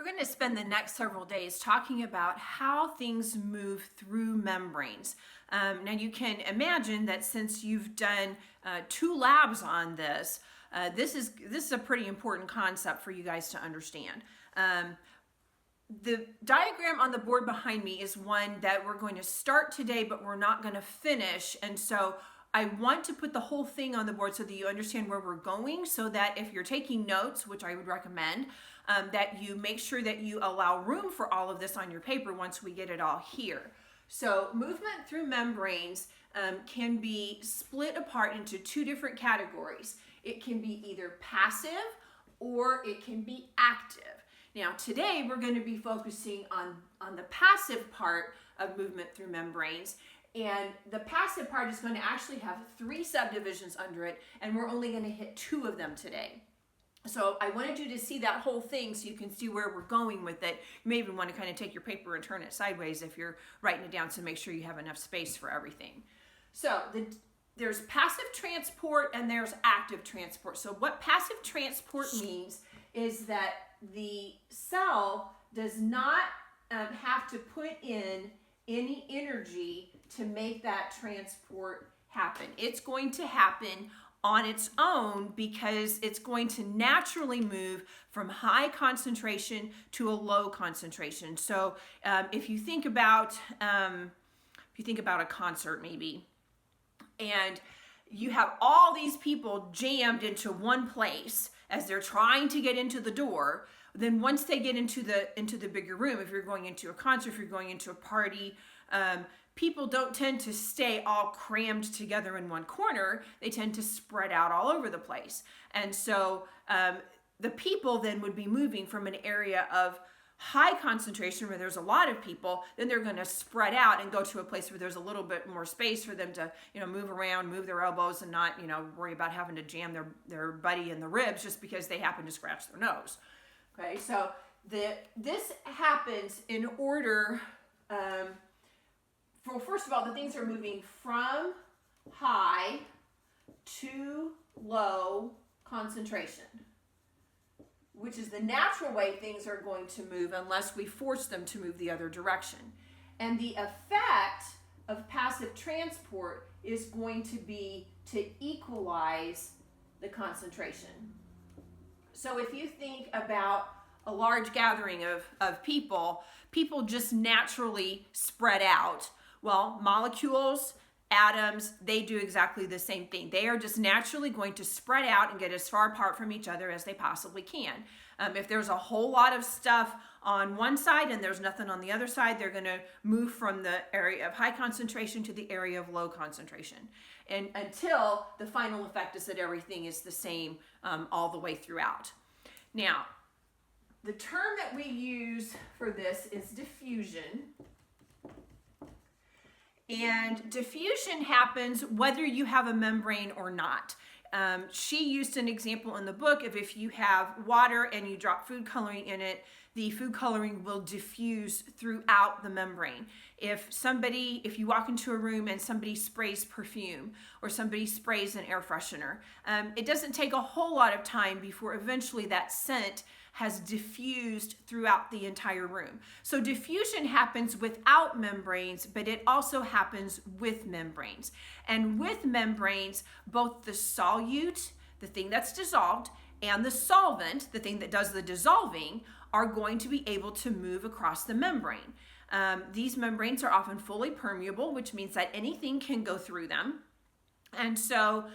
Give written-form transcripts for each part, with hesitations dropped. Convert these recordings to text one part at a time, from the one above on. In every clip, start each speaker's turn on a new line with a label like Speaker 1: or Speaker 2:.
Speaker 1: We're going to spend the next several days talking about how things move through membranes. Now you can imagine that since you've done 2 labs on this, this is a pretty important concept for you guys to understand. The diagram on the board behind me is one that we're going to start today, but we're not going to finish. And so I want to put the whole thing on the board so that you understand where we're going, so that if you're taking notes, which I would recommend, that you make sure that you allow room for all of this on your paper once we get it all here. So movement through membranes can be split apart into 2 different categories. It can be either passive or it can be active. Now today we're going to be focusing on the passive part of movement through membranes. And the passive part is going to actually have 3 subdivisions under it, and we're only going to hit 2 of them today. So I wanted you to see that whole thing so you can see where we're going with it. You may even want to kind of take your paper and turn it sideways if you're writing it down, so make sure you have enough space for everything. So there's passive transport and there's active transport. So what passive transport means is that the cell does not have to put in any energy to make that transport happen. It's going to happen on its own because it's going to naturally move from high concentration to a low concentration. So if you think about a concert maybe, and you have all these people jammed into one place as they're trying to get into the door, then once they get into the bigger room, if you're going into a concert, if you're going into a party, people don't tend to stay all crammed together in one corner. They tend to spread out all over the place. And so the people then would be moving from an area of high concentration where there's a lot of people, then they're going to spread out and go to a place where there's a little bit more space for them to, move around, move their elbows, and not, worry about having to jam their buddy in the ribs just because they happen to scratch their nose. Okay, so this happens in order. First of all, the things are moving from high to low concentration, which is the natural way things are going to move unless we force them to move the other direction. And the effect of passive transport is going to be to equalize the concentration. So if you think about a large gathering of people just naturally spread out. Well, molecules, atoms, they do exactly the same thing. They are just naturally going to spread out and get as far apart from each other as they possibly can. If there's a whole lot of stuff on one side and there's nothing on the other side, they're going to move from the area of high concentration to the area of low concentration. And until the final effect is that everything is the same all the way throughout. Now, the term that we use for this is diffusion. And diffusion happens whether you have a membrane or not. She used an example in the book of if you have water and you drop food coloring in it, the food coloring will diffuse throughout the membrane. If you walk into a room and somebody sprays perfume or somebody sprays an air freshener, it doesn't take a whole lot of time before eventually that scent has diffused throughout the entire room. So diffusion happens without membranes, but it also happens with membranes. And with membranes, both the solute, the thing that's dissolved, and the solvent, the thing that does the dissolving, are going to be able to move across the membrane. These membranes are often fully permeable, which means that anything can go through them. And so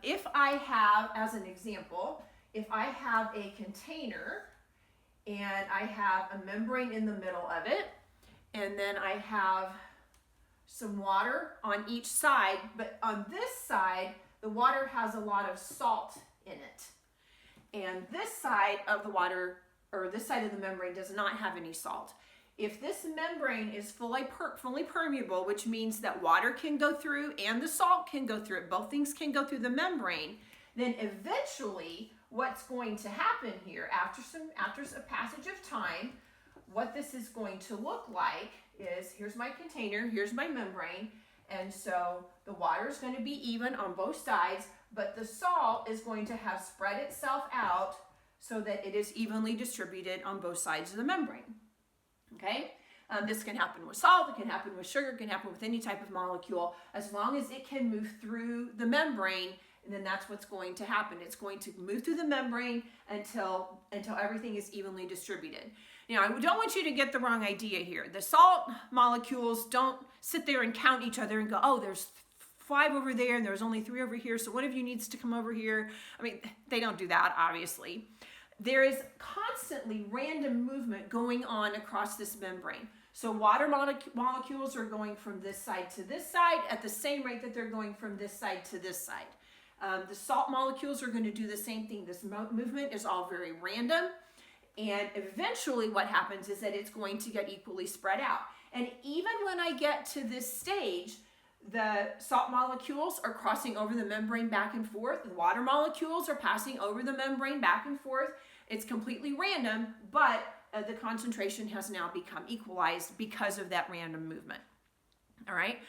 Speaker 1: if I have, as an example, if I have a container and I have a membrane in the middle of it, and then I have some water on each side, but on this side, the water has a lot of salt in it. And this side of the water, or this side of the membrane, does not have any salt. If this membrane is fully permeable, which means that water can go through and the salt can go through it, both things can go through the membrane, then eventually what's going to happen here after a passage of time, what this is going to look like is, here's my container, here's my membrane, and so the water is going to be even on both sides, but the salt is going to have spread itself out so that it is evenly distributed on both sides of the membrane. Okay? This can happen with salt, it can happen with sugar, it can happen with any type of molecule. As long as it can move through the membrane, and then that's what's going to happen. It's going to move through the membrane until everything is evenly distributed. Now, I don't want you to get the wrong idea here. The salt molecules don't sit there and count each other and go, oh, there's 5 over there and there's only 3 over here, so one of you needs to come over here. I mean, they don't do that, obviously. There is constantly random movement going on across this membrane. So water molecules are going from this side to this side at the same rate that they're going from this side to this side. The salt molecules are going to do the same thing. This movement is all very random. And eventually what happens is that it's going to get equally spread out. And even when I get to this stage, the salt molecules are crossing over the membrane back and forth. The water molecules are passing over the membrane back and forth. It's completely random, but the concentration has now become equalized because of that random movement. All right.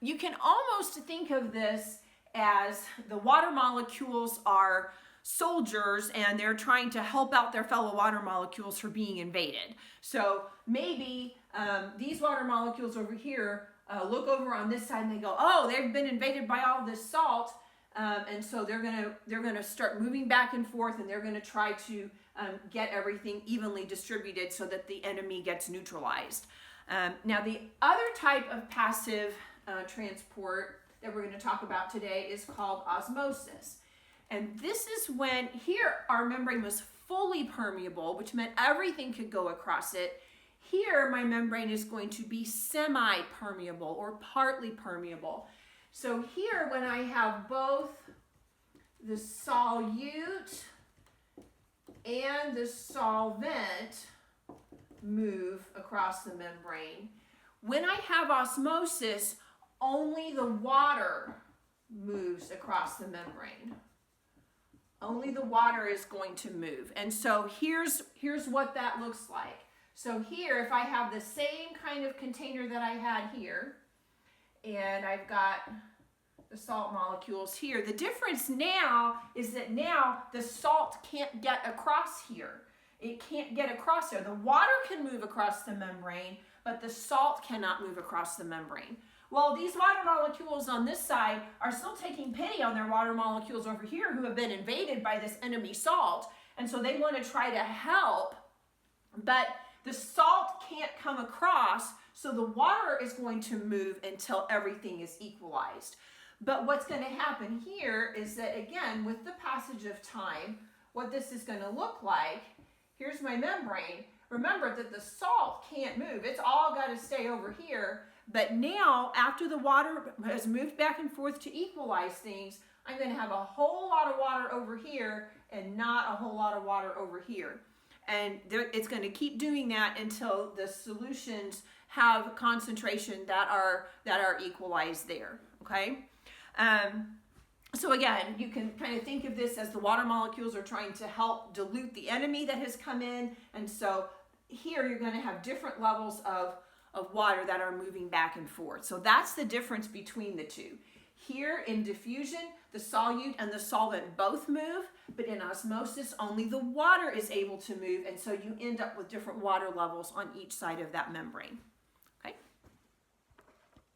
Speaker 1: You can almost think of this as the water molecules are soldiers and they're trying to help out their fellow water molecules for being invaded. So maybe these water molecules over here look over on this side and they go, oh, they've been invaded by all this salt. And so they're gonna start moving back and forth, and they're gonna try to get everything evenly distributed so that the enemy gets neutralized. Now, the other type of passive transport that we're going to talk about today is called osmosis. And this is when here our membrane was fully permeable, which meant everything could go across it. Here my membrane is going to be semi-permeable or partly permeable. So here, when I have both the solute and the solvent move across the membrane, when I have osmosis, only the water moves across the membrane. Only the water is going to move. And so here's what that looks like. So here, if I have the same kind of container that I had here, and I've got the salt molecules here. The difference now is that now the salt can't get across here. It can't get across there. The water can move across the membrane, but the salt cannot move across the membrane. Well, these water molecules on this side are still taking pity on their water molecules over here who have been invaded by this enemy salt, and so they want to try to help, but the salt can't come across, so the water is going to move until everything is equalized. But what's going to happen here is that, again, with the passage of time, what this is going to look like, here's my membrane. Remember that the salt can't move. It's all got to stay over here. But now, after the water has moved back and forth to equalize things, I'm going to have a whole lot of water over here and not a whole lot of water over here. And it's going to keep doing that until the solutions have concentration that are equalized there, okay? So again, you can kind of think of this as the water molecules are trying to help dilute the enemy that has come in. And so here you're going to have different levels of water that are moving back and forth. So that's the difference between the two. Here in diffusion, the solute and the solvent both move, but in osmosis, only the water is able to move, and so you end up with different water levels on each side of that membrane.